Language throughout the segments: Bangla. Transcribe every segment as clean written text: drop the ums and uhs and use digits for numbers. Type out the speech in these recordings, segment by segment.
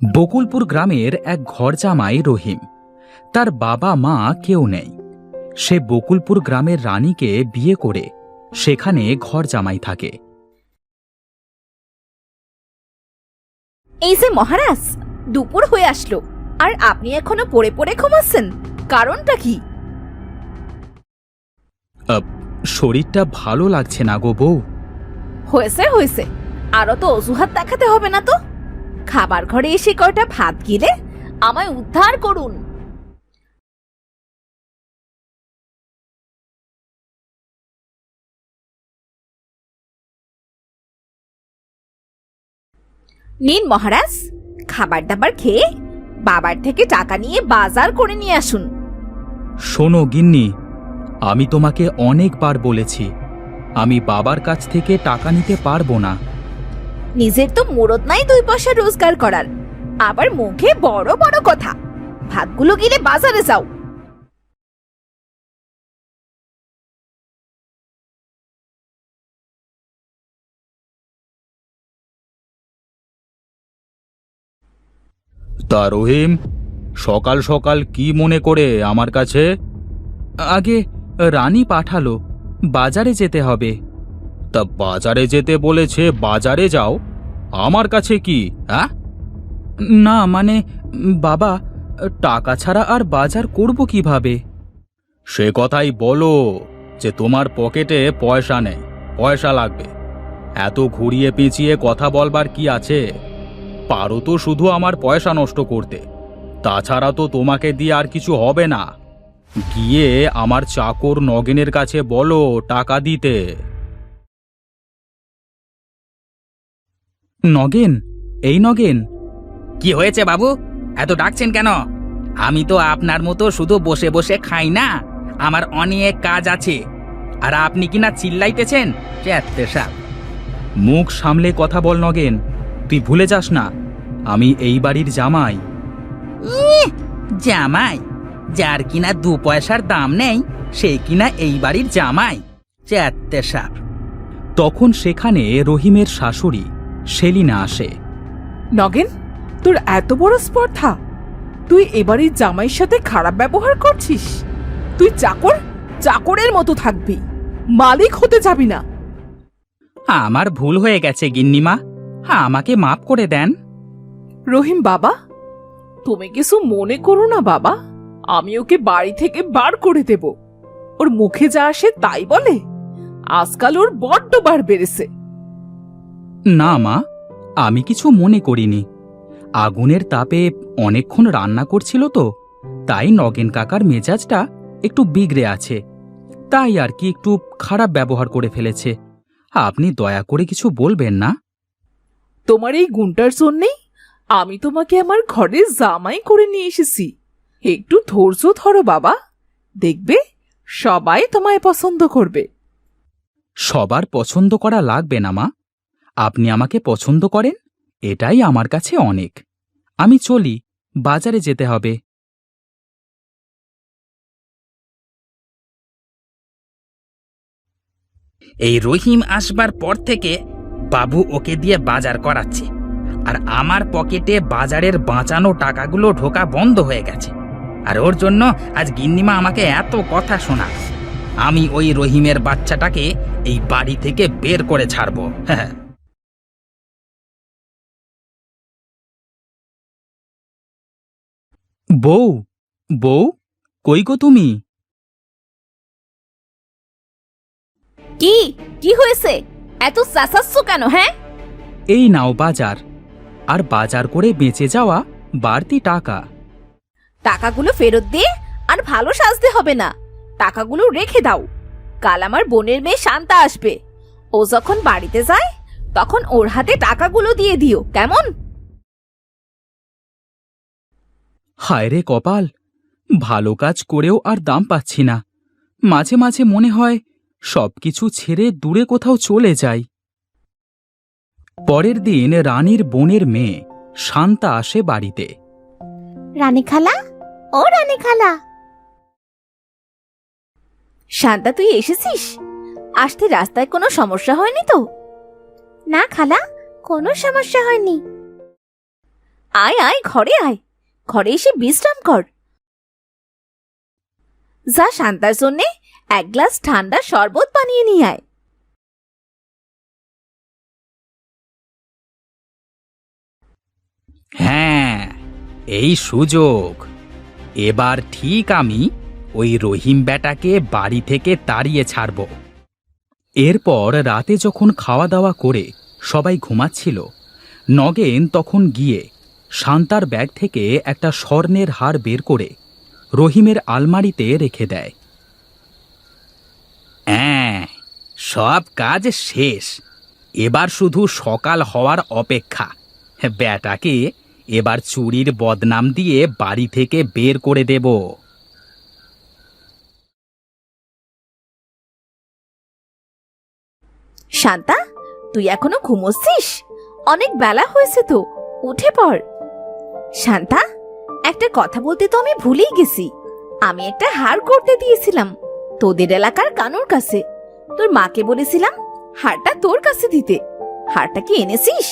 বকুলপুর গ্রামের এক ঘর জামাই রহিম। তার বাবা মা কেউ নেই। সে বকুলপুর গ্রামের রানীকে বিয়ে করে সেখানে ঘর জামাই থাকে। এই যে মহারাজ, দুপুর হয়ে আসলো আর আপনি এখনো পড়ে পড়ে ঘুমাচ্ছেন, কারণটা কি? শরীরটা ভালো লাগছে না গো বউ। হয়েছে হয়েছে, আরো তো অজুহাত দেখাতে হবে না তো। খাবার ঘরে এসে কয়টা ভাত গিলে আমায় উদ্ধার করুন। নিন মহারাজ, খাবার দাবার খেয়ে বাবার থেকে টাকা নিয়ে বাজার করে নিয়ে আসুন। শোনো গিন্নি, আমি তোমাকে অনেকবার বলেছি আমি বাবার কাছ থেকে টাকা নিতে পারবো না। নিজের তো মুরত নাই 2 পয়সা রোজগার করার, আবার মুখে বড় বড় কথা। ভাতগুলো গিলে বাজারে যাও। তা রহিম, সকাল সকাল কি মনে করে আমার কাছে? আগে রানী পাঠালো, বাজারে যেতে হবে। তা বাজারে যেতে বলেছে, বাজারে যাও, আমার কাছে কি? হ্যাঁ, না মানে বাবা, টাকা ছাড়া আর বাজার করব কিভাবে? সে কথাই বলো যে তোমার পকেটে পয়সা নেই, পয়সা লাগবে। এত ঘুরিয়ে পেঁচিয়ে কথা বলবার কি আছে? পারো তো শুধু আমার পয়সা নষ্ট করতে, তাছাড়া তো তোমাকে দিয়ে আর কিছু হবে না। গিয়ে আমার চাকর নগেনের কাছে বলো টাকা দিতে। নগেন, এই নগেন। কি হয়েছে বাবু, এত ডাকছেন কেন? আমি তো আপনার মতো শুধু বসে বসে খাই না, আমার অনেক কাজ আছে। আর আপনি কিনা চিল্লাইতেছেন? মুখ সামলে কথা বল নগেন, তুই ভুলে যাস না আমি এই বাড়ির জামাই। জামাই? যার কিনা 2 পয়সার দাম নেই সেই কিনা এই বাড়ির জামাই? সাপ। তখন সেখানে রহিমের শাশুড়ি সেলিনা আসে। নগেন, তোর এত বড় স্পর্ধা! তুই এবারের জামাইয়ের সাথে খারাপ ব্যবহার করছিস। তুই চাকরের মতো থাকবি, মালিক হতে যাবি না। আমার ভুল হয়ে গেছে গিন্নিমা, আমাকে মাফ করে দেন। রহিম বাবা, তুমি কিছু মনে করো না বাবা, আমি ওকে বাড়ি থেকে বার করে দেব। ওর মুখে যা আসে তাই বলে, আজকাল ওর বড্ড বার বেড়েছে। না মা, আমি কিছু মনে করিনি। আগুনের তাপে অনেকক্ষণ রান্না করছিল তো, তাই নগেন কাকার মেজাজটা একটু বিগড়ে আছে, তাই আর কি একটু খারাপ ব্যবহার করে ফেলেছে। আপনি দয়া করে কিছু বলবেন না। তোমার এই গুণটার জন্যেই আমি তোমাকে আমার ঘরে জামাই করে নিয়ে এসেছি। একটু ধৈর্য ধরো বাবা, দেখবে সবাই তোমায় পছন্দ করবে। সবার পছন্দ করা লাগবে না মা, আপনি আমাকে পছন্দ করেন, এটাই আমার কাছে অনেক। আমি চলি, বাজারে যেতে হবে। এই রহিম আসবার পর থেকে বাবু ওকে দিয়ে বাজার করাচ্ছে, আর আমার পকেটে বাজারের বাঁচানো টাকাগুলো ঢোকা বন্ধ হয়ে গেছে। আর ওর জন্য আজ গিন্নিমা আমাকে এত কথা শোনা। আমি ওই রহিমের বাচ্চাটাকে এই বাড়ি থেকে বের করে ছাড়বো। হ্যাঁ, বউ, বউ, কই গো তুমি? কি কি হয়েছে? এত চেঁচাচ্ছ কেন? হ্যাঁ, এই নাও বাজার, আর বাজার করে বেঁচে যাওয়া বাড়তি টাকা। টাকাগুলো ফেরত দিয়ে আর ভালো সাজতে হবে না, টাকাগুলো রেখে দাও। কাল আমার বোনের মেয়ে শান্তা আসবে, ও যখন বাড়িতে যায় তখন ওর হাতে টাকাগুলো দিয়ে দিও, কেমন? হায় রে কপাল, ভালো কাজ করেও আর দাম পাচ্ছি না। মাঝে মাঝে মনে হয় সবকিছু ছেড়ে দূরে কোথাও চলে যাই। পরের দিন রানীর বোনের মেয়ে শান্তা আসে বাড়িতে। রানী খালা, ও রানী খালা। শান্তা, তুই এসেছিস? আসতে রাস্তায় কোনো সমস্যা হয়নি তো? না খালা, কোনো সমস্যা হয়নি। আয় আয়, ঘরে আয়, ঘরে এসে বিশ্রাম কর। যা শান্তার জন্যে এক গ্লাস ঠান্ডা শরবত বানিয়ে নিয়ে আয়। হ্যাঁ, এই সুযোগ। এবার ঠিক আমি ওই রহিম বেটাকে বাড়ি থেকে তাড়িয়ে ছাড়ব। এরপর রাতে যখন খাওয়া দাওয়া করে সবাই ঘুমাচ্ছিল, নগেন তখন গিয়ে শান্তার ব্যাগ থেকে একটা স্বর্ণের হার বের করে রহিমের আলমারিতে রেখে দেয়। হ্যাঁ, সব কাজ শেষ। এবার শুধু সকাল হওয়ার অপেক্ষা। বেটাকে এবার চুরির বদনাম দিয়ে বাড়ি থেকে বের করে দেব। শান্তা, তুই এখনো ঘুমোচ্ছিস? অনেক বেলা হয়েছে তো, উঠে পড়। শান্তা, একটা কথা বলতে তো আমি ভুলেই গেছি। আমি একটা হার করতে দিয়েছিলাম তোদের এলাকার কানুর কাছে। তোর মাকে বলেছিলাম হারটা তোর কাছে দিতে। হারটা কি এনেছিস?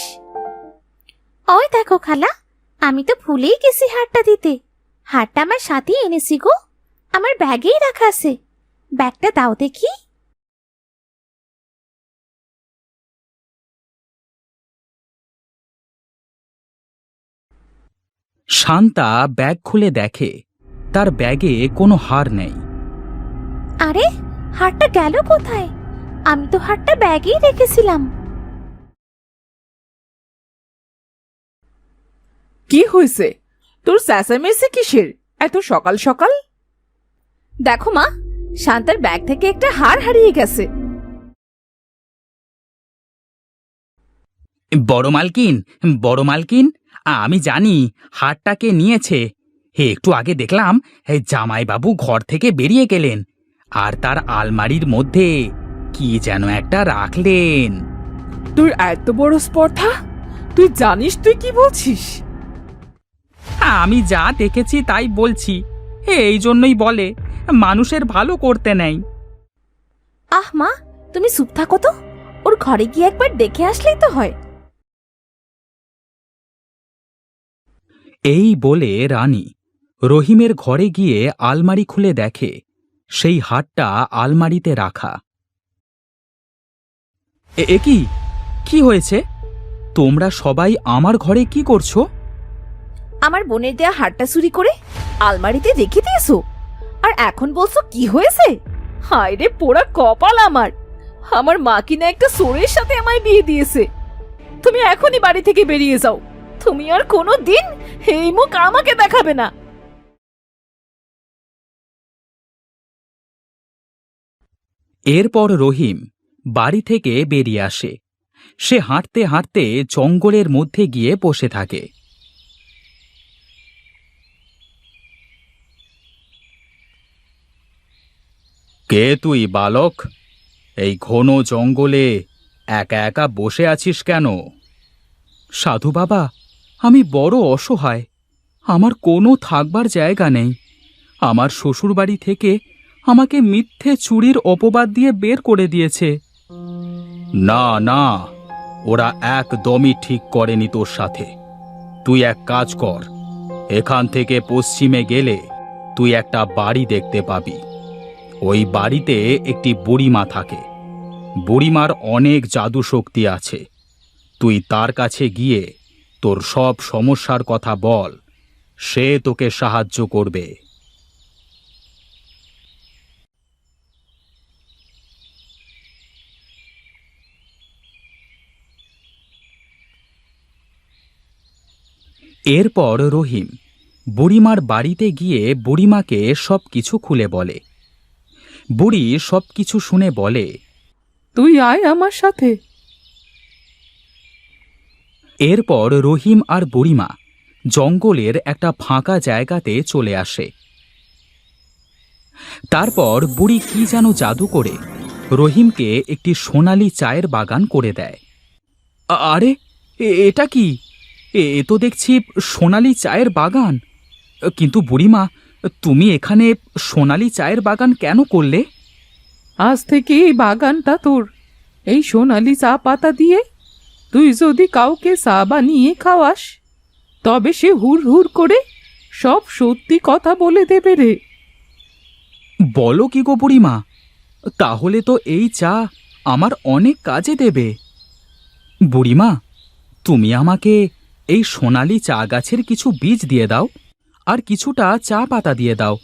ওই দেখো খালা, আমি তো ভুলেই গেছি হারটা দিতে। হারটা আমার সাথেই এনেছি গো, আমার ব্যাগেই রাখা আছে। ব্যাগটা দাও দেখি। শান্তা ব্যাগ খুলে দেখে তার ব্যাগে কোনো হার নেই। আরে, হারটা গেল কোথায়? আমি তো হারটা ব্যাগেই রেখেছিলাম। কি হয়েছে? তোর চেঁচামেচি কিসের এত সকাল সকাল? দেখো মা, শান্তার ব্যাগ থেকে একটা হার হারিয়ে গেছে। বড় মালকিন, বড় মালকিন, আমি জানি হারটাকে নিয়েছে। একটু আগে দেখলাম জামাইবাবু ঘর থেকে বেরিয়ে গেলেন, আর তার আলমারির মধ্যে কি যেন একটা রাখলেন। তোর এত বড় স্পর্ধা! তুই জানিস তুই কি বলছিস? আমি যা দেখেছি তাই বলছি। এই জন্যই বলে মানুষের ভালো করতে নেই। আহ মা, তুমি চুপ থাকো তো। ওর ঘরে গিয়ে একবার দেখে আসলেই তো হয়। এই বলে রানী রহিমের ঘরে গিয়ে আলমারি খুলে দেখে সেই হারটা আলমারিতে রাখা। এ কি কি হয়েছে? তোমরা সবাই আমার ঘরে কি করছো? আমার বোনের দেয়া হারটা চুরি করে আলমারিতে রেখে দিয়েছো, আর এখন বলছো কি হয়েছে? হায় রে পোড়া কপাল আমার! আমার মা কিনা একটা চোরের সাথে আমায় বিয়ে দিয়েছে। তুমি এখনই বাড়ি থেকে বেরিয়ে যাও। তুমি আর কোনো দিন এই মুখ আমাকে দেখাবে না। এরপর রহিম বাড়ি থেকে বেরিয়ে আসে। সে হাঁটতে হাঁটতে জঙ্গলের মধ্যে গিয়ে বসে থাকে। কে তুই বালক? এই ঘন জঙ্গলে একা একা বসে আছিস কেন? সাধু বাবা, আমি বড় অসহায়। আমার কোনো থাকবার জায়গা নেই। আমার শ্বশুরবাড়ি থেকে আমাকে মিথ্যে চুরির অপবাদ দিয়ে বের করে দিয়েছে। না না, ওরা একদমই ঠিক করেনি তোর সাথে। তুই এক কাজ কর, এখান থেকে পশ্চিমে গেলে তুই একটা বাড়ি দেখতে পাবি। ওই বাড়িতে একটি বুড়িমা থাকে। বুড়িমার অনেক জাদু শক্তি আছে। তুই তার কাছে গিয়ে তোর সব সমস্যার কথা বল, সে তোকে সাহায্য করবে। এরপর রহিম বুড়িমার বাড়িতে গিয়ে বুড়িমাকে সবকিছু খুলে বলে। বুড়ি সবকিছু শুনে বলে, তুই আয় আমার সাথে। এরপর রহিম আর বুড়িমা জঙ্গলের একটা ফাঁকা জায়গাতে চলে আসে। তারপর বুড়ি কি যেন জাদু করে রহিমকে একটি সোনালী চায়ের বাগান করে দেয়। আরে, এটা কি? এ তো দেখছি সোনালী চায়ের বাগান। কিন্তু বুড়িমা, তুমি এখানে সোনালী চায়ের বাগান কেন করলে? আজ থেকে এই বাগানটা তোর। এই সোনালি চা পাতা দিয়ে তুই যদি কাউকে চা বানিয়ে খাওয়াস, তবে সে হুড় হুড় করে সব সত্যি কথা বলে দেবে রে। বলো কি গো বুড়িমা, তাহলে তো এই চা আমার অনেক কাজে দেবে। বুড়িমা, তুমি আমাকে এই সোনালি চা গাছের কিছু বীজ দিয়ে দাও আর কিছুটা চা পাতা দিয়ে দাও,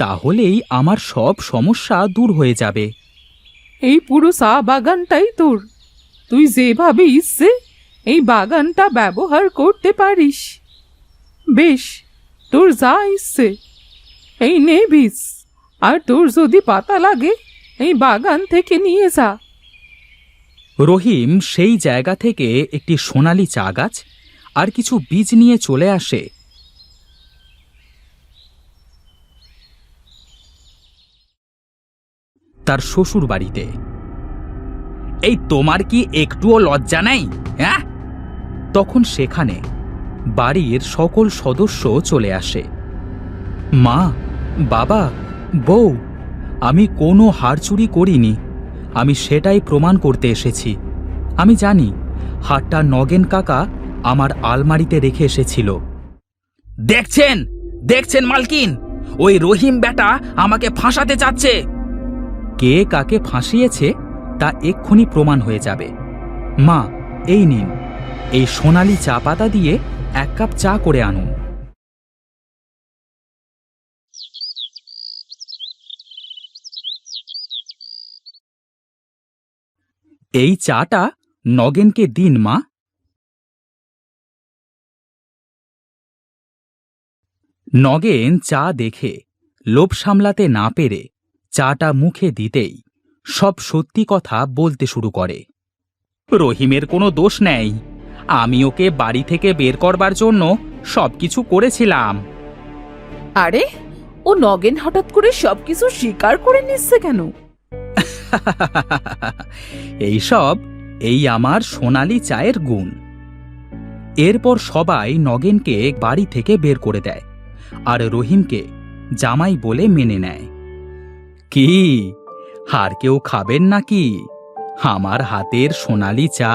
তাহলেই আমার সব সমস্যা দূর হয়ে যাবে। এই পুরো চা বাগানটাই তোর, তুই যেভাবে ইচ্ছে এই বাগানটা ব্যবহার করতে পারিস। বেশ, তোর যা ইচ্ছে এই নে বীজ, আর তোর যদি পাতা লাগে এই বাগান থেকে নিয়ে যা। রহিম সেই জায়গা থেকে একটি সোনালি চা গাছ আর কিছু বীজ নিয়ে চলে আসে। তার শ্বশুর বাড়িতে। এই তোমার কি একটুও লজ্জা নাই? হ্যাঁ, তখন সেখানে বাড়ির সকল সদস্য চলে আসে। মা, বাবা, বউ, আমি কোনো হার চুরি করিনি, আমি সেটাই প্রমাণ করতে এসেছি। আমি জানি হারটা নগেন কাকা আমার আলমারিতে রেখে এসেছিল। দেখছেন দেখছেন মালকিন, ওই রহিম বেটা আমাকে ফাঁসাতে চাচ্ছে। কে কাকে ফাঁসিয়েছে তা এক্ষুনি প্রমাণ হয়ে যাবে। মা, এই নিন, এই সোনালি চা পাতা দিয়ে 1 কাপ চা করে আনুন। এই চাটা নগেনকে দিন, মা। নগেন চা দেখে লোভ সামলাতে না পেরে চাটা মুখে দিতেই সব সত্যি কথা বলতে শুরু করে। রহিমের কোনো দোষ নেই, আমি ওকে বাড়ি থেকে বের করবার জন্য সবকিছু করেছিলাম। আরে, ও নগেন হঠাৎ করে সবকিছু স্বীকার করে নিচ্ছে কেন? এই আমার সোনালি চায়ের গুণ। এরপর সবাই নগেনকে বাড়ি থেকে বের করে দেয় আর রহিমকে জামাই বলে মেনে নেয়। কি, আর কেউ খাবেন নাকি আমার হাতের সোনালি চা?